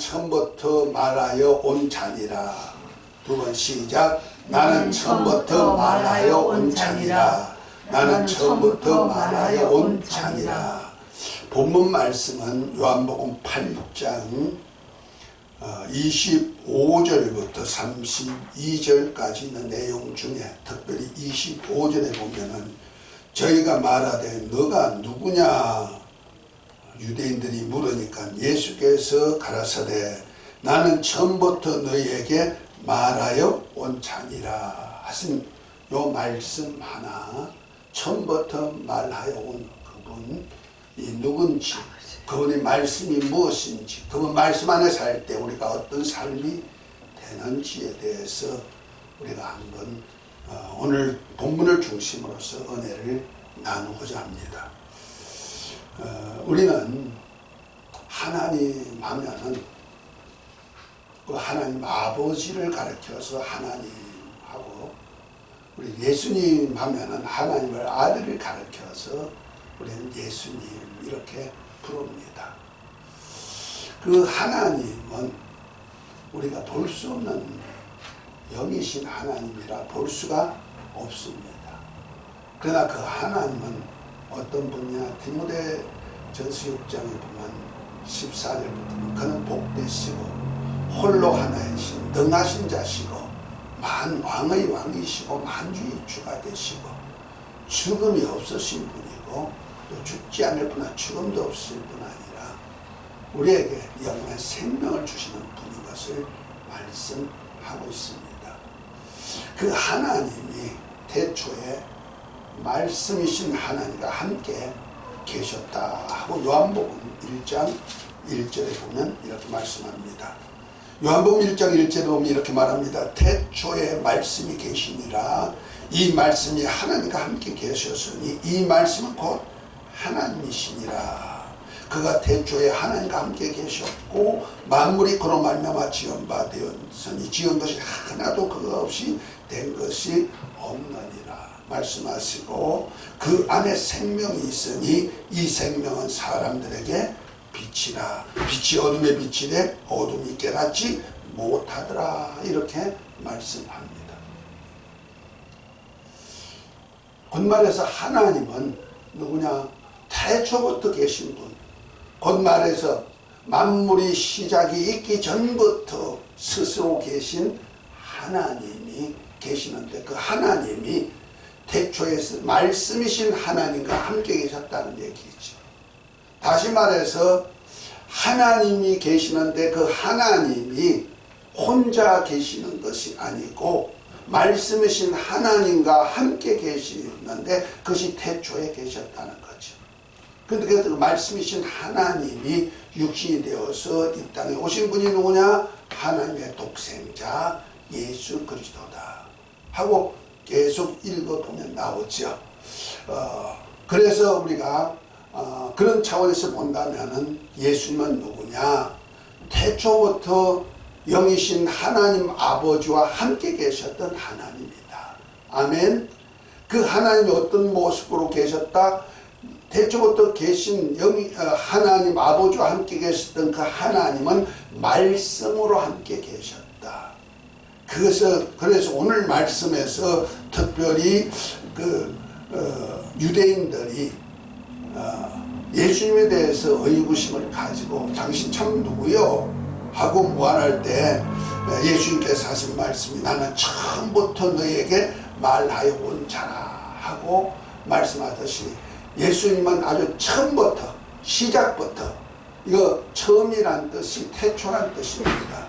처음부터 말하여 온 자니라. 두 번 시작. 나는 처음부터 말하여 온 자니라. 나는 처음부터 말하여 온 자니라. 본문 말씀은 요한복음 8장 25절부터 32절까지 있는 내용 중에 특별히 25절에 보면은 저희가 말하되 너가 누구냐 유대인들이 물으니까 예수께서 가라사대 나는 처음부터 너희에게 말하여 온 자니라 하신 요 말씀 하나, 처음부터 말하여 온 그분이 누군지, 그분의 말씀이 무엇인지, 그분 말씀 안에 살 때 우리가 어떤 삶이 되는지에 대해서 우리가 한번 오늘 본문을 중심으로서 은혜를 나누고자 합니다. 우리는 하나님 하면은 그 하나님 아버지를 가르쳐서 하나님하고, 우리 예수님 하면은 하나님을 아들을 가르쳐서 우리는 예수님 이렇게 부릅니다. 그 하나님은 우리가 볼 수 없는 영이신 하나님이라 볼 수가 없습니다. 그러나 그 하나님은 어떤 분이냐, 디모데 전서 6장에 보면 14절부터 그는 복되시고 홀로 하나이신 능하신 자시고 만왕의 왕이시고 만주의 주가 되시고 죽음이 없으신 분이고 또 죽지 않을 뿐 죽음도 없을 뿐 아니라 우리에게 영원한 생명을 주시는 분인 것을 말씀하고 있습니다. 그 하나님이 태초에 말씀이신 하나님과 함께 계셨다 하고 요한복음 1장 1절에 보면 이렇게 말씀합니다. 요한복음 1장 1절에 보면 이렇게 말합니다. 태초에 말씀이 계시니라. 이 말씀이 하나님과 함께 계셨으니 이 말씀은 곧 하나님이시니라. 그가 태초에 하나님과 함께 계셨고 만물이 그로 말미암아 지은 바 되었으니 지은 것이 하나도 그가 없이 된 것이 없느니라 말씀하시고, 그 안에 생명이 있으니 이 생명은 사람들에게 빛이라. 빛이 어둠에 비치되 어둠이 깨닫지 못하더라 이렇게 말씀합니다. 곧 말해서 하나님은 누구냐? 태초부터 계신 분. 곧 말해서 만물이 시작이 있기 전부터 스스로 계신 하나님이 계시는데 그 하나님이 태초에 말씀이신 하나님과 함께 계셨다는 얘기죠. 다시 말해서 하나님이 계시는데 그 하나님이 혼자 계시는 것이 아니고 말씀이신 하나님과 함께 계시는데 그것이 태초에 계셨다는 거죠. 그런데 그 말씀이신 하나님이 육신이 되어서 이 땅에 오신 분이 누구냐? 하나님의 독생자 예수 그리스도다 하고 계속 읽어보면 나오죠. 그래서 우리가 그런 차원에서 본다면은 예수님은 누구냐? 태초부터 영이신 하나님 아버지와 함께 계셨던 하나님이다. 아멘. 그 하나님이 어떤 모습으로 계셨다? 태초부터 계신 하나님 아버지와 함께 계셨던 그 하나님은 말씀으로 함께 계셨다. 그래서 오늘 말씀에서 특별히 유대인들이 예수님에 대해서 의구심을 가지고 당신 참 누구요? 하고 무안할 때 예수님께서 하신 말씀이 나는 처음부터 너에게 말하여 온 자라 하고 말씀하듯이 예수님은 아주 처음부터 시작부터, 이거 처음이란 뜻이 태초란 뜻입니다.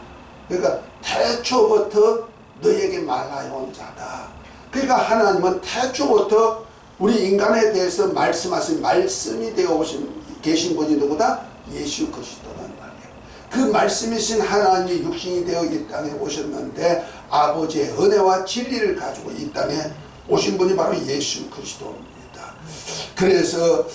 그러니까 태초부터 너에게 말하여 온 자다. 그러니까 하나님은 태초부터 우리 인간에 대해서 말씀하신 말씀이 되어 계신 분이 누구다? 예수 그리스도란 말이에요. 그 말씀이신 하나님이 육신이 되어 이 땅에 오셨는데 아버지의 은혜와 진리를 가지고 이 땅에 오신 분이 바로 예수 그리스도입니다. 그래서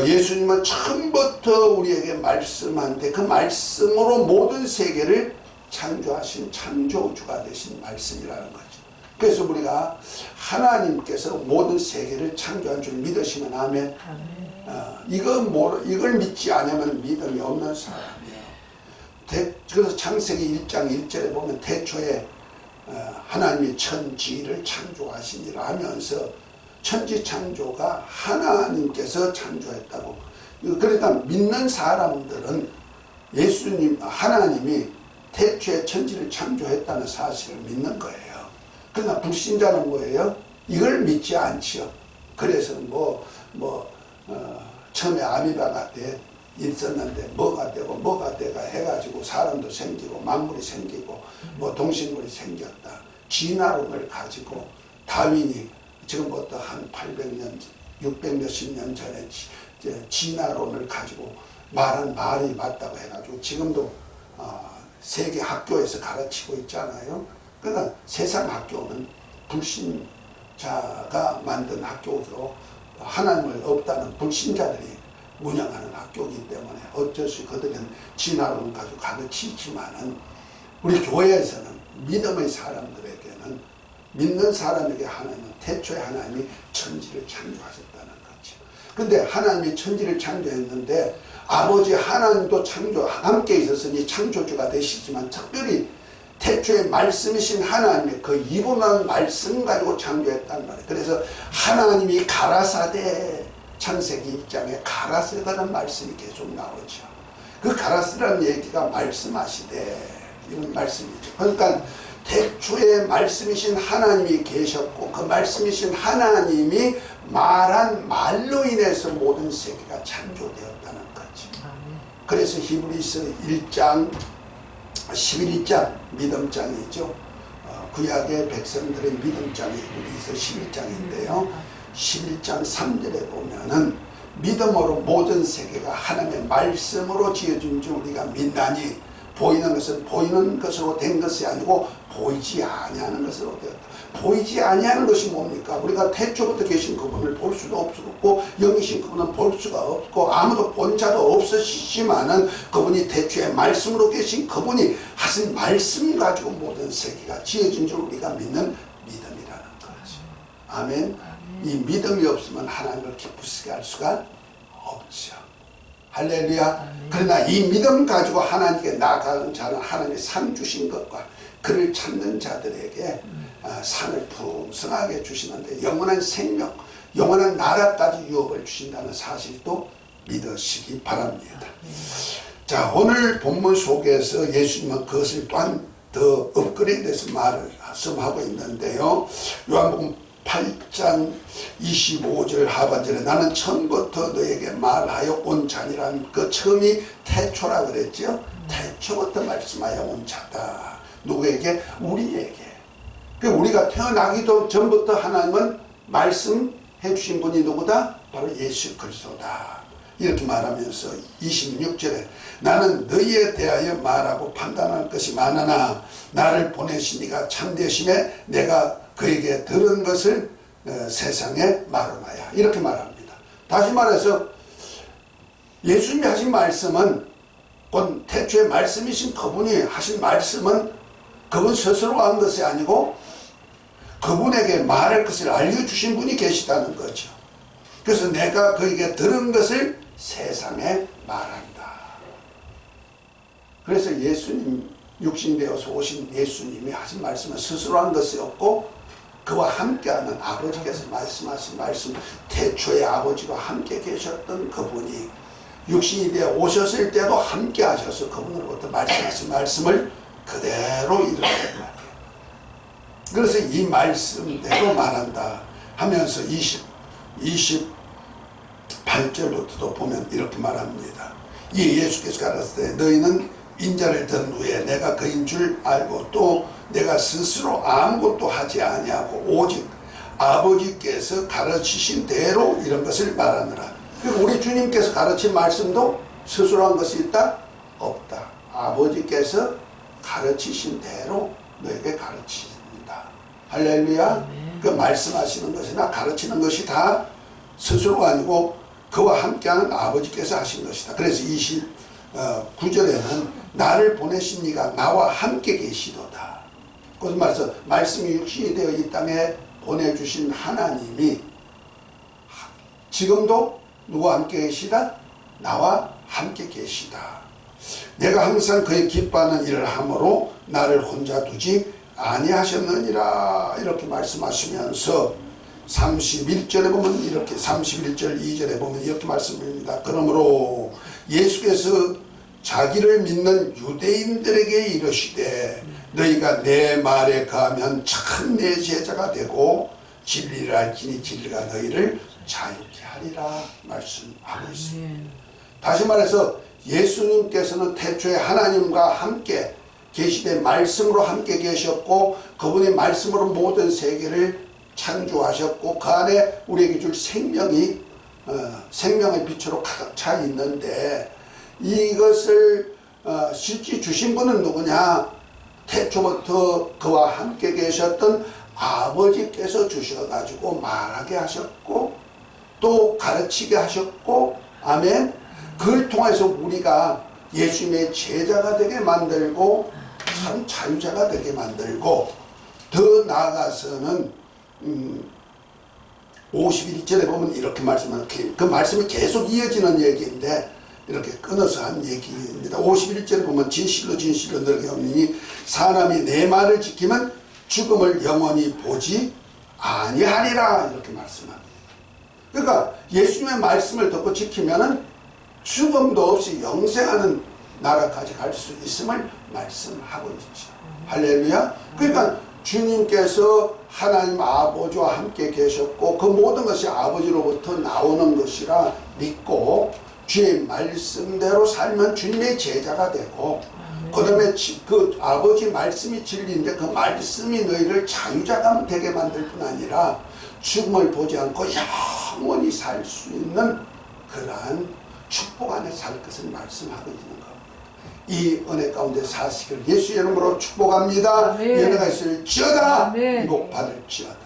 예수님은 처음부터 우리에게 말씀한데 그 말씀으로 모든 세계를 창조하신 창조주가 되신 말씀이라는 거죠. 그래서 우리가 하나님께서 모든 세계를 창조한 줄 믿으시면 아멘. 이걸 믿지 않으면 믿음이 없는 사람이에요. 그래서 창세기 1장 1절에 보면 태초에 하나님이 천지를 창조하시니라 하면서 천지 창조가 하나님께서 창조했다고. 그러니까 믿는 사람들은 예수님, 하나님이 태초에 천지를 창조했다는 사실을 믿는 거예요. 그러나 불신자는 뭐예요? 이걸 믿지 않지요. 그래서 처음에 아미바가 있었는데 뭐가 되고 뭐가 돼가 해가지고 사람도 생기고 만물이 생기고 동식물이 생겼다. 진화론을 가지고 다윈이 지금부터 한 800년, 600 몇십 년 전에 진화론을 가지고 말한 말이 맞다고 해가지고 지금도 세계 학교에서 가르치고 있잖아요. 그러니까 세상 학교는 불신자가 만든 학교로 하나님을 없다는 불신자들이 운영하는 학교이기 때문에 어쩔 수 그들은 진화론을 가지고 가르치지만은 우리 교회에서는 믿음의 사람들에게는 믿는 사람에게 하나님은 태초에 하나님이 천지를 창조하셨다는 거죠. 근데 하나님이 천지를 창조했는데 아버지 하나님도 함께 있었으니 창조주가 되시지만 특별히 태초에 말씀이신 하나님의 그 이분한 말씀 가지고 창조했단 말이에요. 그래서 하나님이 가라사대 창세기 1장에 가라사대라는 말씀이 계속 나오죠. 그 가라사대라는 얘기가 말씀하시되 이런 말씀이죠. 그러니까 태초에 말씀이신 하나님이 계셨고 그 말씀이신 하나님이 말한 말로 인해서 모든 세계가 창조되었다는 거죠. 그래서 히브리서 1장 11장 믿음장이죠. 구약의 백성들의 믿음장이 히브리서 11장인데요. 11장 3절에 보면은 믿음으로 모든 세계가 하나님의 말씀으로 지어진 줄 우리가 믿나니 보이는 것은 보이는 것으로 된 것이 아니고 보이지 아니하는 것으로 되었다. 보이지 아니하는 것이 뭡니까? 우리가 태초부터 계신 그분을 볼 수도 없고 영이신 그분은 볼 수가 없고 아무도 본 자도 없으시지만은 그분이 태초에 말씀으로 계신 그분이 하신 말씀 가지고 모든 세계가 지어진 줄 우리가 믿는 믿음이라는 거죠. 아멘. 이 믿음이 없으면 하나님을 기쁘시게 할 수가 없죠. 할렐루야. 그러나 이 믿음 가지고 하나님께 나아가는 자는 하나님이 상 주신 것과 그를 찾는 자들에게 상을 풍성하게 주시는데 영원한 생명, 영원한 나라까지 유업을 주신다는 사실도 믿으시기 바랍니다. 자, 오늘 본문 속에서 예수님은 그것을 또한 더 업그레이드해서 말씀하고 있는데요. 요한복음 8장 25절 하반절에 나는 처음부터 너에게 말하여 온 자니란 그 처음이 태초라 그랬죠. 태초부터 말씀하여 온 자다. 누구에게? 우리에게. 우리가 태어나기도 전부터 하나님은 말씀해 주신 분이 누구다? 바로 예수 그리스도다. 이렇게 말하면서 26절에 나는 너희에 대하여 말하고 판단할 것이 많으나 나를 보내신 이가 참되심에 내가 그에게 들은 것을 세상에 말하나야. 이렇게 말합니다. 다시 말해서 예수님이 하신 말씀은 곧 태초에 말씀이신 그분이 하신 말씀은 그분 스스로 한 것이 아니고 그분에게 말할 것을 알려주신 분이 계시다는 거죠. 그래서 내가 그에게 들은 것을 세상에 말한다. 그래서 예수님 육신되어서 오신 예수님이 하신 말씀은 스스로 한 것이 없고 그와 함께하는 아버지께서 말씀하신 말씀, 태초에 아버지와 함께 계셨던 그분이 육신이 되어 오셨을 때도 함께 하셔서 그분으로부터 말씀하신 말씀을 그대로 이루는 말이에요. 그래서 이 말씀대로 말한다 하면서 28절부터도 보면 이렇게 말합니다. 이 예수께서 가라사대 너희는 인자를 든 후에 내가 그인 줄 알고 또 내가 스스로 아무것도 하지 아니하고 오직 아버지께서 가르치신 대로 이런 것을 말하느라. 우리 주님께서 가르친 말씀도 스스로 한 것이 있다? 없다. 아버지께서 가르치신 대로 너에게 가르치십니다. 할렐루야. 그 말씀하시는 것이나 가르치는 것이 다 스스로가 아니고 그와 함께하는 아버지께서 하신 것이다. 그래서 29절에는 나를 보내신 이가 나와 함께 계시도다. 그것은 말해서 말씀이 육신이 되어 이 땅에 보내주신 하나님이 지금도 누구와 함께 계시다? 나와 함께 계시다. 내가 항상 그의 기뻐하는 일을 함으로 나를 혼자 두지 아니하셨느니라. 이렇게 말씀하시면서 31절에 보면 이렇게 31절 2절에 보면 이렇게 말씀합니다. 그러므로 예수께서 자기를 믿는 유대인들에게 이르시되 너희가 내 말에 거하면 참 내 제자가 되고 진리를 알지니 진리가 너희를 자유케 하리라 말씀하고 있습니다. 다시 말해서 예수님께서는 태초에 하나님과 함께 계시되 말씀으로 함께 계셨고 그분의 말씀으로 모든 세계를 창조하셨고 그 안에 우리에게 줄 생명이 생명의 빛으로 가득 차 있는데 이것을 실제 주신 분은 누구냐? 태초부터 그와 함께 계셨던 아버지께서 주셔가지고 말하게 하셨고 또 가르치게 하셨고 아멘. 그걸 통해서 우리가 예수님의 제자가 되게 만들고 참 자유자가 되게 만들고 더 나아가서는 51절에 보면 이렇게 말씀하는 그 말씀이 계속 이어지는 얘기인데 이렇게 끊어서 한 얘기입니다. 51절에 보면 진실로 진실로 너에게 이르노니 사람이 내 말을 지키면 죽음을 영원히 보지 아니하리라 이렇게 말씀합니다. 그러니까 예수님의 말씀을 듣고 지키면은 죽음도 없이 영생하는 나라까지 갈 수 있음을 말씀하고 있죠. 할렐루야. 그러니까 주님께서 하나님 아버지와 함께 계셨고 그 모든 것이 아버지로부터 나오는 것이라 믿고 주의 말씀대로 살면 주님의 제자가 되고 그 다음에 그 아버지 말씀이 진리인데 그 말씀이 너희를 자유자가 되게 만들 뿐 아니라 죽음을 보지 않고 영원히 살 수 있는 그러한 축복 안에 살 것을 말씀하고 있는 겁니다. 이 은혜 가운데 사시기를 예수 이름으로 축복합니다. 은혜가 있을지어다 복 받을지어다.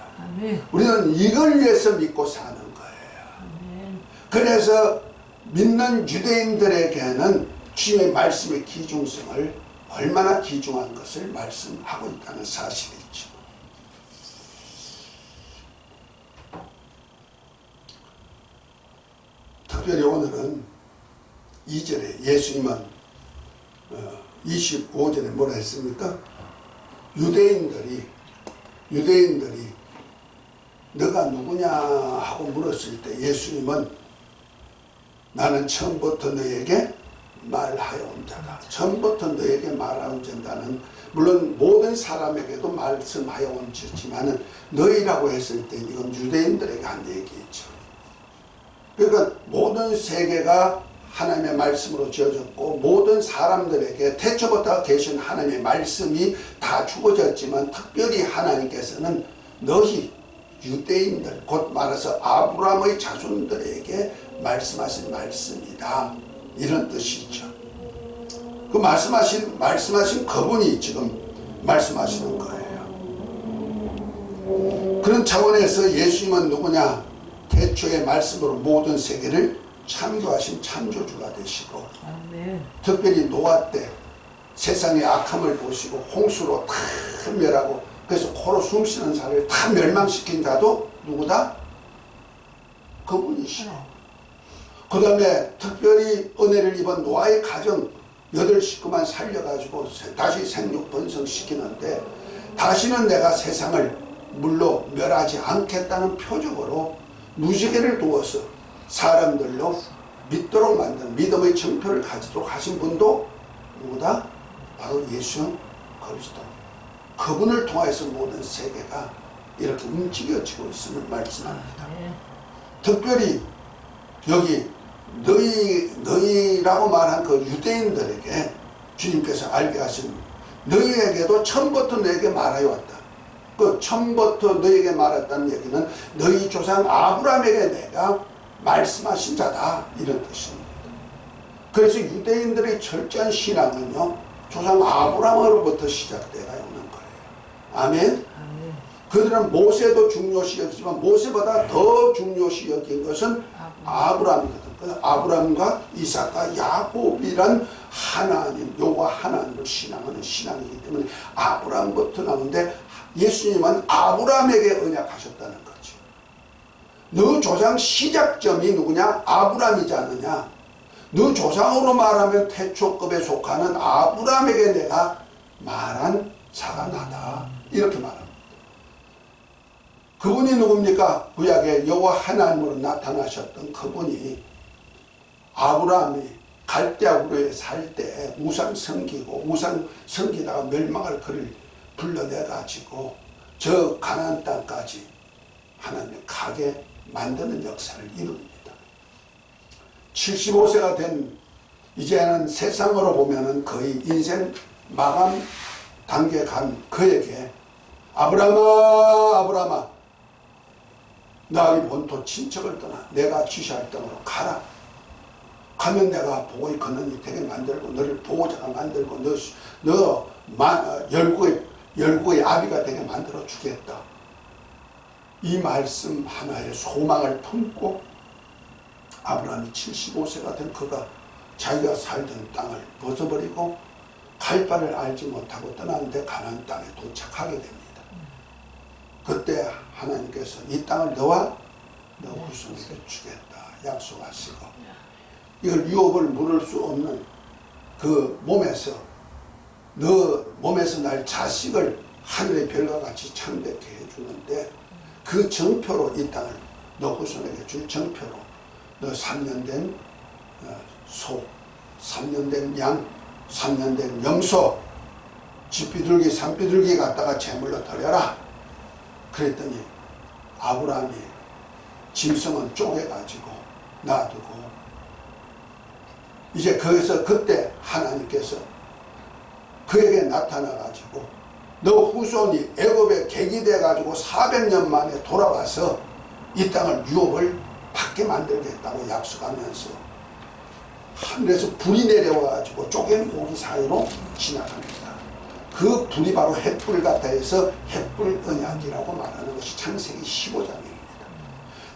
우리는 이걸 위해서 믿고 사는 거예요. 그래서 믿는 유대인들에게는 주님의 말씀의 귀중성을 얼마나 귀중한 것을 말씀하고 있다는 사실이죠. 특별히 오늘은 2절에 예수님은 25절에 뭐라 했습니까? 유대인들이 너가 누구냐 하고 물었을 때 예수님은 나는 처음부터 너에게 말하여 온 자다. 처음부터 너에게 말하여 온 자는 물론 모든 사람에게도 말씀하여 온 자지만은 너희라고 했을 때 이건 유대인들에게 한 얘기죠. 그러니까 모든 세계가 하나님의 말씀으로 지어졌고 모든 사람들에게 태초부터 계신 하나님의 말씀이 다 주어졌지만 특별히 하나님께서는 너희 유대인들 곧 말해서 아브라함의 자손들에게 말씀하신 말씀이다 이런 뜻이죠. 그 말씀하신 그분이 지금 말씀하시는 거예요. 그런 차원에서 예수님은 누구냐? 태초의 말씀으로 모든 세계를 창조하신 창조주가 되시고 특별히 노아 때 세상의 악함을 보시고 홍수로 다 멸하고 그래서 코로 숨쉬는 자를 다 멸망시킨 자도 누구다? 그분이시고 그 다음에 특별히 은혜를 입은 노아의 가정 8식구만 살려가지고 다시 생육 번성시키는데 다시는 내가 세상을 물로 멸하지 않겠다는 표적으로 무지개를 두어서 사람들로 믿도록 만든 믿음의 정표를 가지도록 하신 분도 누구다? 바로 예수 그리스도. 그분을 통해서 모든 세계가 이렇게 움직여지고 있음을 말씀합니다. 특별히 여기 너희라고 말한 그 유대인들에게 주님께서 알게 하신 너희에게도 처음부터 너에게 말하여 왔다. 그 처음부터 너에게 말했다는 얘기는 너희 조상 아브라함에게 내가 말씀하신 자다 이런 뜻입니다. 그래서 유대인들의 철저한 신앙은요 조상 아브라함으로부터 시작되어 오는 거예요. 아멘. 그들은 모세도 중요시 여기지만 모세보다 더 중요시 여긴 것은 아브라함이거든. 아브라함과 이삭과 야곱이란 하나님, 여호와 하나님을 신앙하는 신앙이기 때문에 아브라함부터 나오는데 예수님은 아브라함에게 언약하셨다는 거죠. 너 조상 시작점이 누구냐? 아브라함이지 않느냐? 너 조상으로 말하면 태초급에 속하는 아브라함에게 내가 말한 자가 나다. 이렇게 말합니다. 그분이 누굽니까? 구약에 여호와 하나님으로 나타나셨던 그분이 아브라함이 갈대아우르에 살 때 우상 섬기고 우상 섬기다가 멸망할 그를 불러내가지고 저 가나안 땅까지 하나님 가게 만드는 역사를 이룹니다. 75세가 된 이제는 세상으로 보면은 거의 인생 마감 단계에 간 그에게 아브라함아 아브라함아 너희 본토 친척을 떠나 내가 지시할 땅으로 가라. 가면 내가 보고의 근원이 되게 만들고 너를 보호자가 만들고 너 열국의 아비가 되게 만들어 주겠다. 이 말씀 하나에 소망을 품고 아브라함이 75세가 된 그가 자기가 살던 땅을 벗어버리고 갈 바를 알지 못하고 떠나는데 가나안 땅에 도착하게 됩니다. 그때 하나님께서 이 땅을 너와 너 후손에게 주겠다 약속하시고 이걸 유업을 물을 수 없는 그 몸에서 너 몸에서 날 자식을 하늘의 별과 같이 창백해 해주는데 그 정표로 이 땅을 너 후손에게 줄 정표로 너 3년 된 소, 3년 된 양, 3년 된 염소, 쥐비둘기, 산비둘기 갖다가 제물로 드려라. 그랬더니 아브라함이 짐승은 쪼개가지고 놔두고 이제 거기서 그때 하나님께서 그에게 나타나가지고 너 후손이 애굽에 객이돼가지고 400년 만에 돌아와서 이 땅을 유업을 받게 만들겠다고 약속하면서 하늘에서 불이 내려와가지고 쪼갠 고기 사이로 지나갑니다. 그 불이 바로 햇불 같아 해서 햇불 언약이라고 말하는 것이 창세기 15장입니다.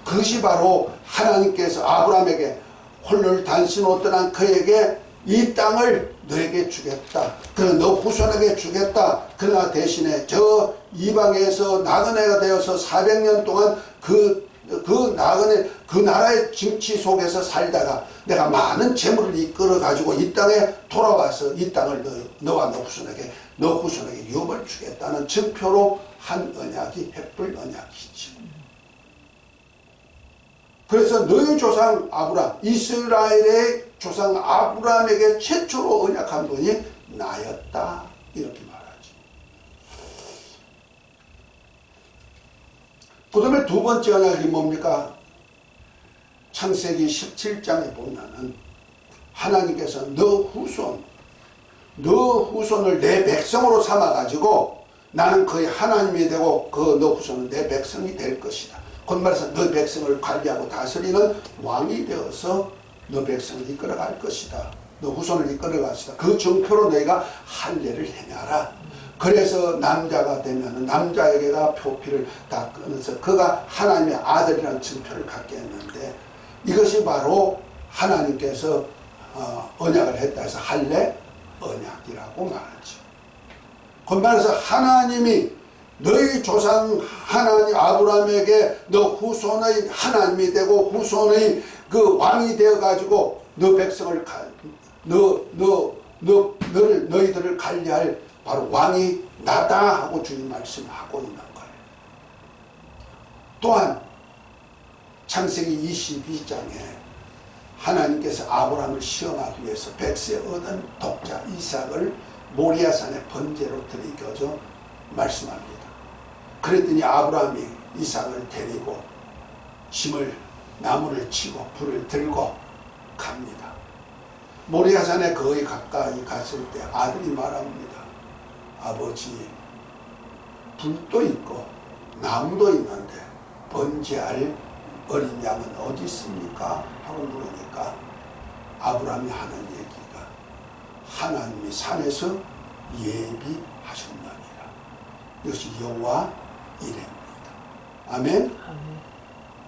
그것이 바로 하나님께서 아브라함에게 홀로 단신으로 떠난 그에게 이 땅을 너에게 주겠다. 그러나 너 후손에게 주겠다. 그러나 대신에 저 이방에서 나그네가 되어서 400년 동안 그 나그네 그 나라의 정치 속에서 살다가 내가 많은 재물을 이끌어 가지고 이 땅에 돌아와서 이 땅을 너와 너 후손에게 유업을 주겠다는 증표로 한 언약이 햇불 언약이지. 그래서 너희 조상 아브라함, 이스라엘의 조상 아브라함에게 최초로 언약한 분이 나였다. 이렇게 말하지. 그 다음에 두 번째 언약이 뭡니까? 창세기 17장에 보면은 하나님께서 너 후손을 내 백성으로 삼아가지고 나는 그의 하나님이 되고 그 너 후손은 내 백성이 될 것이다. 곧 말해서 너 백성을 관리하고 다스리는 왕이 되어서 너 백성을 이끌어갈 것이다. 너 후손을 이끌어갈 것이다. 그 정표로 너희가 할례를 행하라. 그래서 남자가 되면 남자에게가 표피를 다 끊어서 그가 하나님의 아들이라는 증표를 갖게 했는데 이것이 바로 하나님께서 언약을 했다 해서 할례 언약이라고 말하죠. 곧 말해서 하나님이 너희 조상 하나님 아브라함에게 너 후손의 하나님이 되고 후손의 그 왕이 되어 가지고 너 백성을 너희들을 관리할 바로 왕이 나다 하고 주님 말씀하고 있는 거예요. 또한 창세기 22장에 하나님께서 아브라함을 시험하기 위해서 백세 얻은 독자 이삭을 모리아산에 번제로 드리고자 말씀합니다. 그랬더니 아브라함이 이삭을 데리고 나무를 치고 불을 들고 갑니다. 모리아산에 거의 가까이 갔을 때 아들이 말합니다. 아버지, 불도 있고 나무도 있는데 번제할 어린 양은 어디 있습니까? 하고 물으니까 아브라함이 하는 얘기가 하나님이 산에서 예비하셨느니라. 이것이 여호와 이레입니다. 아멘?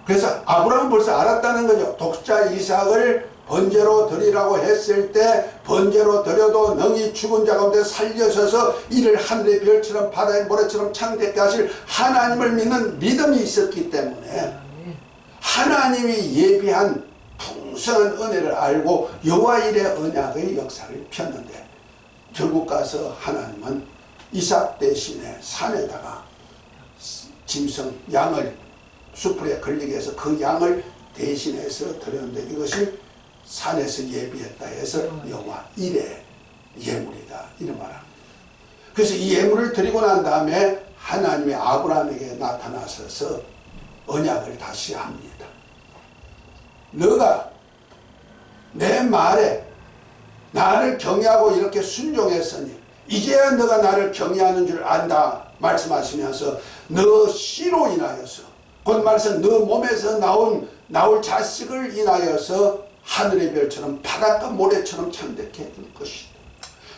그래서 아브라함은 벌써 알았다는 거죠. 독자 이삭을 번제로 드리라고 했을 때 번제로 드려도 능히 죽은 자 가운데 살려서서 이를 하늘의 별처럼 바다의 모래처럼 창대케 하실 하나님을 믿는 믿음이 있었기 때문에 하나님이 예비한 풍성한 은혜를 알고 여호와 일의 언약의 역사를 폈는데 결국 가서 하나님은 이삭 대신에 산에다가 짐승 양을 수풀에 걸리게 해서 그 양을 대신해서 드렸는데 이것이 산에서 예비했다 해서 여호와 일의 예물이다 이런 말합니다. 그래서 이 예물을 드리고 난 다음에 하나님의 아브라함에게 나타나셔서 언약을 다시 합니다. 너가 내 말에 나를 경외하고 이렇게 순종했으니 이제야 너가 나를 경외하는 줄 안다 말씀하시면서 너 씨로 인하여서 곧 말해서 너 몸에서 나올 자식을 인하여서 하늘의 별처럼 바닷가 모래처럼 창대케 해줄 것이다.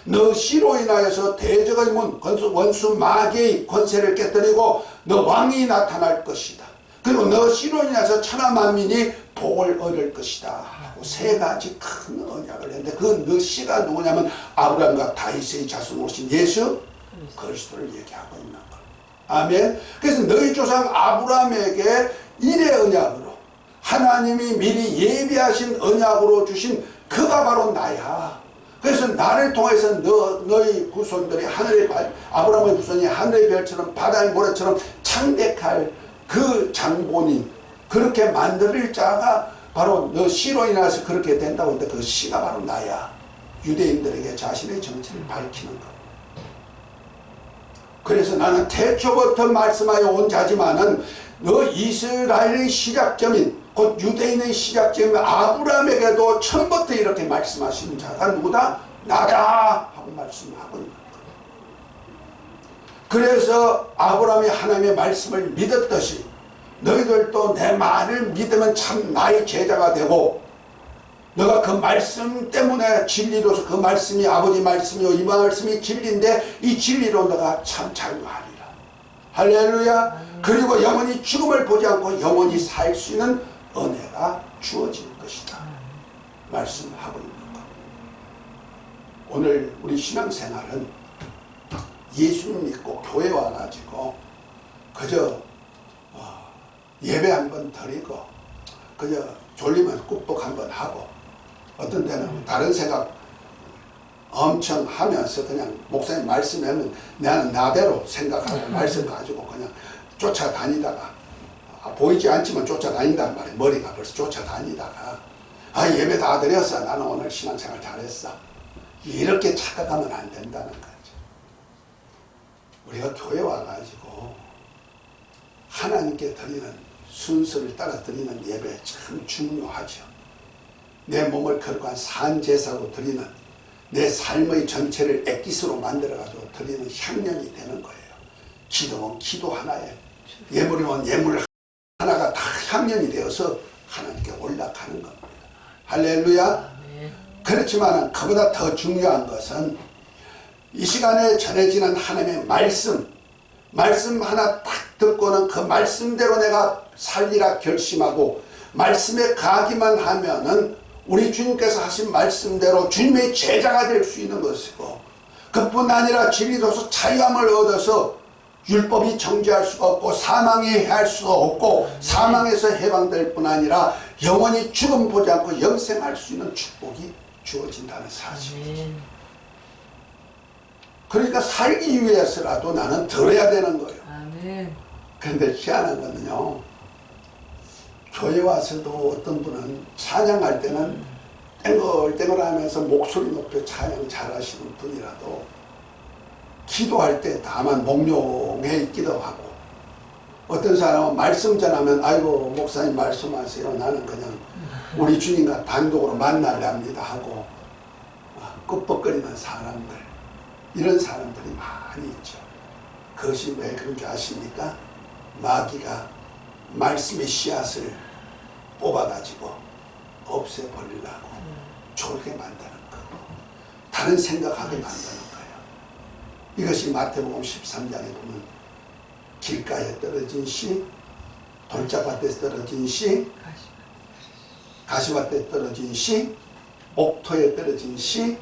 너 씨로 인하여서 대적의 문 원수 마귀의 권세를 깨뜨리고 너 왕이 나타날 것이다. 그리고 너 씨로 인해서 천하 만민이 복을 얻을 것이다 하고 세 가지 큰 언약을 했는데 그 너 씨가 누구냐면 아브라함과 다윗의 자손 오신 예수 그리스도를 얘기하고 있는 거예요. 아멘. 그래서 너희 조상 아브라함에게 일의 언약으로 하나님이 미리 예비하신 언약으로 주신 그가 바로 나야. 그래서 나를 통해서 너희 후손들이 아브라함의 후손이 하늘의 별처럼 바다의 모래처럼 창대할 그 장본인 그렇게 만들 자가 바로 너 씨로 인해서 그렇게 된다고 했는데 그 씨가 바로 나야. 유대인들에게 자신의 정체를 밝히는 것. 그래서 나는 태초부터 말씀하여 온 자지만은 너 이스라엘의 시작점인 곧 유대인의 시작점인 아브라함에게도 처음부터 이렇게 말씀하신 자가 누구다? 나다 하고 말씀하고 있는 거예요. 그래서 아브라함이 하나님의 말씀을 믿었듯이 너희들도 내 말을 믿으면 참 나의 제자가 되고 너가 그 말씀 때문에 진리로서 그 말씀이 아버지 말씀이요 이 말씀이 진리인데 이 진리로 너가 참 자유하리라. 할렐루야. 그리고 영원히 죽음을 보지 않고 영원히 살 수 있는 은혜가 주어질 것이다 말씀하고 있는 것. 오늘 우리 신앙생활은 예수님 믿고 교회 와가지고 그저 예배 한번 드리고 그저 졸리면 꾹꾹 한번 하고 어떤 때는 다른 생각 엄청 하면서 그냥 목사님 말씀하면 나는 나대로 생각하고 말씀 가지고 그냥 쫓아다니다가 보이지 않지만 쫓아다닌단 말이에요. 머리가 벌써 쫓아다니다가 예배 다 드렸어. 나는 오늘 신앙생활 잘했어. 이렇게 착각하면 안 된다는 거죠. 우리가 교회 와가지고 하나님께 드리는 순서를 따라 드리는 예배 참 중요하죠. 내 몸을 거룩한 산제사로 드리는 내 삶의 전체를 액기스로 만들어가지고 드리는 향연이 되는 거예요. 기도는 기도 하나에 예물이면 예물 하나가 다 향연이 되어서 하나님께 올라가는 겁니다. 할렐루야. 그렇지만 그보다 더 중요한 것은 이 시간에 전해지는 하나님의 말씀 하나 딱 듣고는 그 말씀대로 내가 살리라 결심하고 말씀에 가기만 하면은 우리 주님께서 하신 말씀대로 주님의 제자가 될 수 있는 것이고 그뿐 아니라 진리로서 자유함을 얻어서 율법이 정죄할 수가 없고 사망이 해할 수가 없고 사망에서 해방될 뿐 아니라 영원히 죽음 보지 않고 영생할 수 있는 축복이 주어진다는 사실이죠. 그러니까 살기 위해서라도 나는 들어야 되는 거예요. 그런데 희한한 거는요, 교회 와서도 어떤 분은 찬양할 때는 땡글땡글 하면서 목소리 높여 찬양 잘하시는 분이라도 기도할 때 다만 목룡해 있기도 하고 어떤 사람은 말씀 전하면 아이고 목사님 말씀하세요. 나는 그냥 우리 주님과 단독으로 만나려 합니다 하고 끄뻑거리는 사람들, 이런 사람들이 많이 있죠. 그것이 왜 그런지 아십니까? 마귀가 말씀의 씨앗을 뽑아가지고 없애버리려고 졸게 만드는 거고 다른 생각하게 만드는 거예요. 이것이 마태복음 13장에 보면 길가에 떨어진 씨, 돌짝밭에 떨어진 씨, 가시밭에 떨어진 씨, 옥토에 떨어진 씨,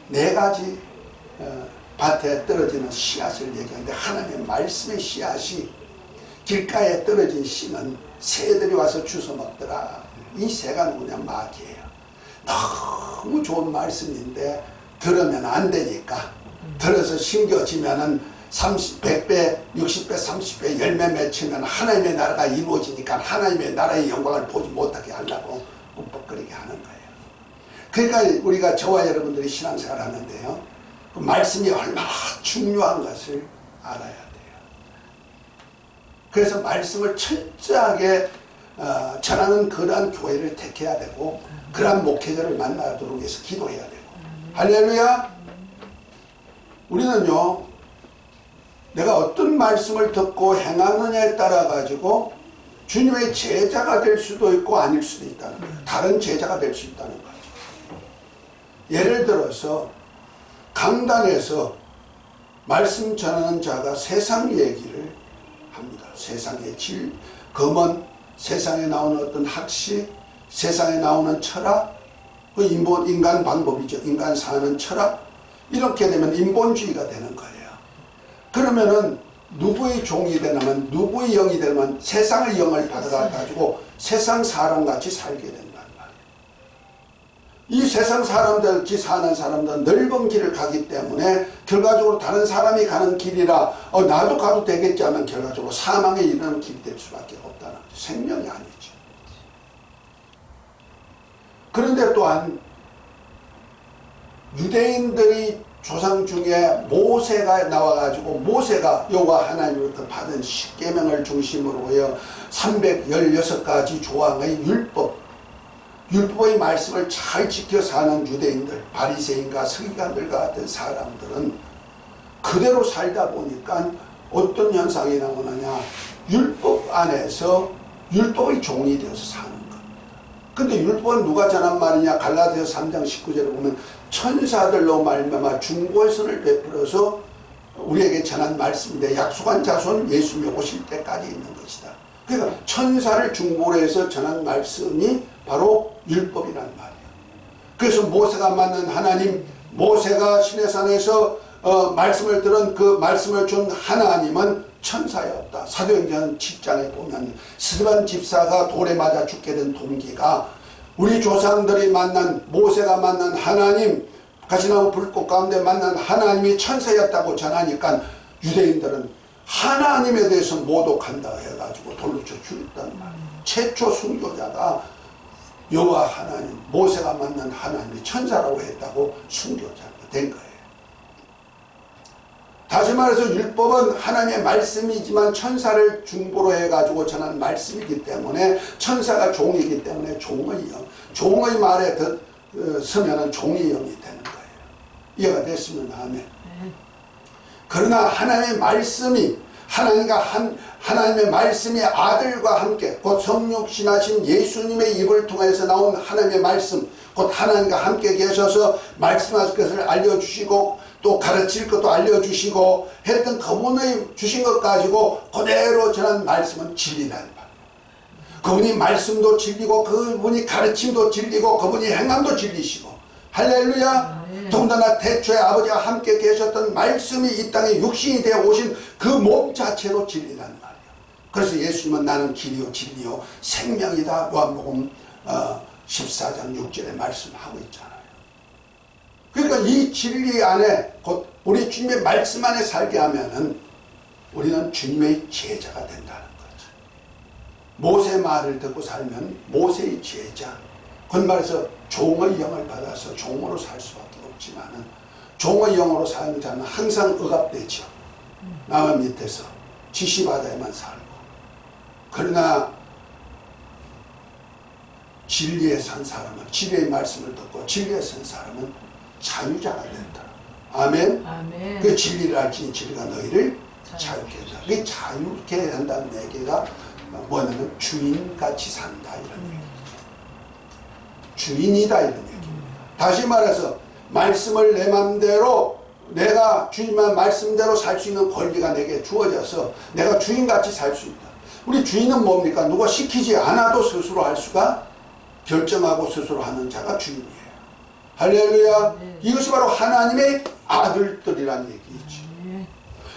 네 가지 밭에 떨어지는 씨앗을 얘기하는데 하나님의 말씀의 씨앗이 길가에 떨어진 씨는 새들이 와서 주워 먹더라. 이 새가 누구냐? 마귀예요. 너무 좋은 말씀인데 들으면 안 되니까, 들어서 신겨지면은 100배, 60배, 30배 열매 맺히면 하나님의 나라가 이루어지니까 하나님의 나라의 영광을 보지 못하게 하려고 뻑뻑거리게 하는 거예요. 그러니까 우리가 저와 여러분들이 신앙생활 하는데요, 그 말씀이 얼마나 중요한 것을 알아야 돼요. 그래서 말씀을 철저하게 전하는 그러한 교회를 택해야 되고, 그러한 목회자를 만나도록 해서 기도해야 되고. 할렐루야. 우리는요, 내가 어떤 말씀을 듣고 행하느냐에 따라 가지고 주님의 제자가 될 수도 있고 아닐 수도 있다는 거예요. 다른 제자가 될 수 있다는 거죠. 예를 들어서 강단에서 말씀 전하는 자가 세상 얘기를 합니다. 세상의 질, 검은, 세상에 나오는 어떤 학식, 세상에 나오는 철학, 그 인간 방법이죠. 인간 사는 철학. 이렇게 되면 인본주의가 되는 거예요. 그러면은 누구의 종이 되냐면, 누구의 영이 되냐면 세상의 영을 받아가지고 세상 사람같이 살게 된단 말이에요. 이 세상 사람들같이 사는 사람들은 넓은 길을 가기 때문에 결과적으로 다른 사람이 가는 길이라 나도 가도 되겠지 하면 결과적으로 사망에 이르는 길이 될 수밖에 없다는 거죠. 생명이 아니죠. 그런데 또한 유대인들이 조상 중에 모세가 나와가지고, 모세가 여호와 하나님으로부터 받은 십계명을 중심으로 하여 316가지 조항의 율법의 말씀을 잘 지켜 사는 유대인들, 바리새인과 서기관들과 같은 사람들은 그대로 살다 보니까 어떤 현상이 나오느냐, 율법 안에서 율법의 종이 되어서 사는 겁니다. 근데 율법은 누가 전한 말이냐? 갈라디아서 3장 19절에 보면 천사들로 말미암아 중보선을 베풀어서 우리에게 전한 말씀인데, 약속한 자손 예수님이 오실 때까지 있는 것이다. 그러니까 천사를 중보로 해서 전한 말씀이 바로 율법이란 말이에요. 그래서 모세가 만난 하나님, 모세가 시내산에서 말씀을 들은 그 말씀을 준 하나님은 천사였다. 사도행전 7장에 보면 스데반 집사가 돌에 맞아 죽게 된 동기가 우리 조상들이 만난, 모세가 만난 하나님, 가시나무 불꽃 가운데 만난 하나님이 천사였다고 전하니까 유대인들은 하나님에 대해서 모독한다 해가지고 돌로 쳐 죽였단 말이에요. 최초 순교자가 여호와 하나님, 모세가 만난 하나님이 천사라고 했다고 순교자가 된 거예요. 다시 말해서 율법은 하나님의 말씀이지만 천사를 중보로 해가지고 전한 말씀이기 때문에, 천사가 종이기 때문에 종의 영, 종의 말에 서면은 종의 영이 되는 거예요. 이해가 됐으면 아멘. 그러나 하나님의 말씀이, 하나님의 말씀이 아들과 함께 곧 성육신하신 예수님의 입을 통해서 나온 하나님의 말씀, 곧 하나님과 함께 계셔서 말씀하실 것을 알려주시고 또 가르칠 것도 알려주시고 했던 그분의 주신 것 가지고 그대로 전한 말씀은 진리라는 말. 그분이 말씀도 진리고 그분이 가르침도 진리고 그분이 행함도 진리시고. 할렐루야. 더군다나 태초에 아버지와 함께 계셨던 말씀이 이 땅에 육신이 되어 오신 그 몸 자체로 진리라는 말이에요. 그래서 예수님은 나는 길이요 진리요 생명이다. 요한복음 14장 6절에 말씀하고 있잖아요. 그러니까 이 진리 안에, 곧 우리 주님의 말씀 안에 살게 하면은 우리는 주님의 제자가 된다는 거죠. 모세 말을 듣고 살면 모세의 제자, 곧 말해서 종의 영을 받아서 종으로 살 수밖에 없지만은, 종의 영으로 사는 자는 항상 억압되죠. 남의 밑에서 지시바다에만 살고. 그러나 진리에 산 사람은, 진리의 말씀을 듣고 진리에 산 사람은 자유자가 된다. 아멘. 아멘. 그 진리를 알지니 진리가 너희를 자유케 한다. 그 자유케 한다는 얘기가 뭐냐면 주인같이 산다 이런 얘기죠. 주인이다 이런 얘기입니다. 다시 말해서 말씀을 내 맘대로, 내가 주님의 말씀대로 살 수 있는 권리가 내게 주어져서 내가 주인같이 살 수 있다. 우리 주인은 뭡니까? 누가 시키지 않아도 스스로 할 수가, 결정하고 스스로 하는 자가 주인이에요. 할렐루야. 이것이 바로 하나님의 아들들이란 얘기이죠.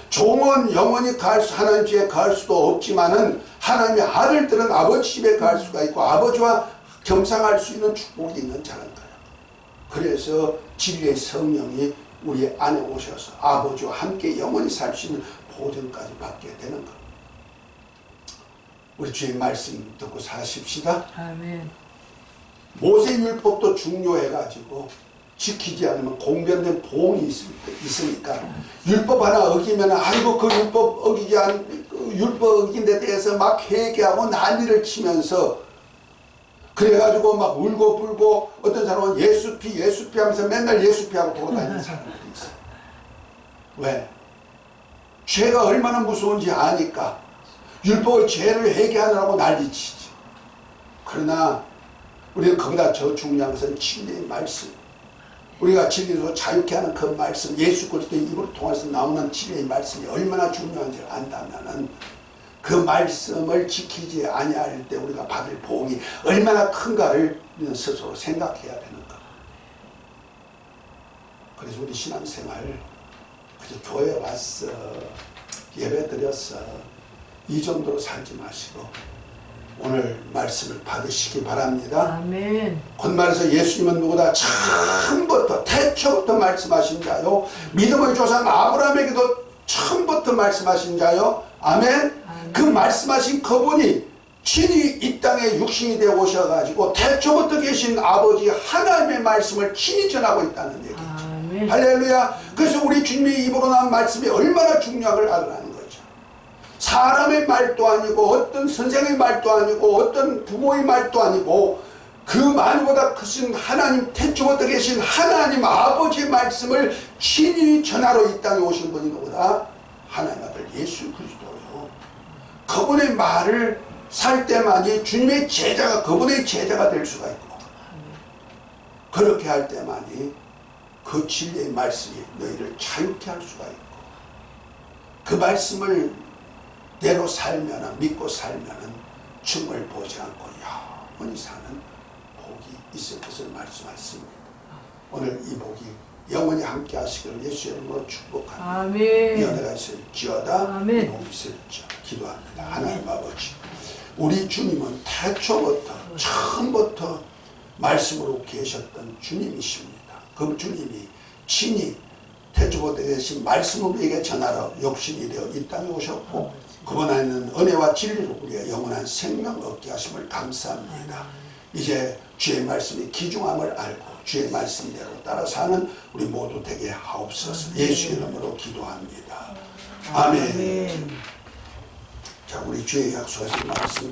종은 영원히 하나님 집에 갈 수도 없지만은 하나님의 아들들은 아버지 집에 갈 수가 있고, 아버지와 겸상할 수 있는 축복이 있는 자는 거예요. 그래서 진리의 성령이 우리 안에 오셔서 아버지와 함께 영원히 살 수 있는 보증까지 받게 되는 것. 우리 주의 말씀 듣고 사십시다. 아멘. 모세율법도 중요해가지고 지키지 않으면 공변된 보응이 있으니까 율법 하나 어기면 아이고 그 율법 어기지 않은 그 율법 어긴 데 대해서 막 회개하고 난리를 치면서 그래가지고 막 울고 불고 어떤 사람은 예수피 하면서 맨날 예수피하고 돌아다니는 사람들이 있어요. 왜? 죄가 얼마나 무서운지 아니까 율법의 죄를 회개하느라고 난리치지. 그러나 우리는 그보다 더 중요한 것은 진리의 말씀. 우리가 진리로 자유케 하는 그 말씀, 예수 그리스도의 입으로 통해서 나오는 진리의 말씀이 얼마나 중요한지를 안다면은 그 말씀을 지키지 아니할 때 우리가 받을 보응이 얼마나 큰가를 우리는 스스로 생각해야 되는 것. 그래서 우리 신앙생활 그저 교회 왔어, 예배 드렸어, 이 정도로 살지 마시고 오늘 말씀을 받으시기 바랍니다. 아멘. 곧 말해서 예수님은 누구다 처음부터 태초부터 말씀하신 자요, 믿음의 조상 아브라함에게도 처음부터 말씀하신 자요. 아멘. 아멘. 그 말씀하신 그분이 친히 이 땅에 육신이 되어 오셔가지고 태초부터 계신 아버지 하나님의 말씀을 친히 전하고 있다는 얘기죠. 아멘. 할렐루야. 그래서 우리 주님의 입으로 나온 말씀이 얼마나 중요한 걸 알아라는 거죠. 사람의 말도 아니고 어떤 선생의 말도 아니고 어떤 부모의 말도 아니고 그 말보다 크신 하나님, 태초부터 계신 하나님 아버지의 말씀을 친히 전하러 이 땅에 오신 분이 누구다? 하나님 아들 예수 그리스도요. 그분의 말을 살 때만이 주님의 제자가, 그분의 제자가 될 수가 있고, 그렇게 할 때만이 그 진리의 말씀이 너희를 자유케 할 수가 있고, 그 말씀을 대로 살면은, 믿고 살면은 춤을 보지 않고 영원히 사는 복이 있을 것을 말씀하셨습니다. 오늘 이 복이 영원히 함께 하시기를 예수 이름으로 축복합니다. 아멘. 이 은혜가 있을지어다. 아멘. 이 복이 있을지어다. 기도합니다. 하나님 아버지, 우리 주님은 태초부터 처음부터 말씀으로 계셨던 주님이십니다. 그 주님이 친히 태초부터 계신 말씀을 우리에게 전하러 육신이 되어 이 땅에 오셨고, 그분 안에는 은혜와 진리로 우리가 영원한 생명 얻게 하심을 감사합니다. 이제 주의 말씀이 귀중함을 알고 주의 말씀대로 따라 사는 우리 모두 되게 하옵소서. 예수 이름으로 기도합니다. 아멘. 자, 우리 주의 약속하신 말씀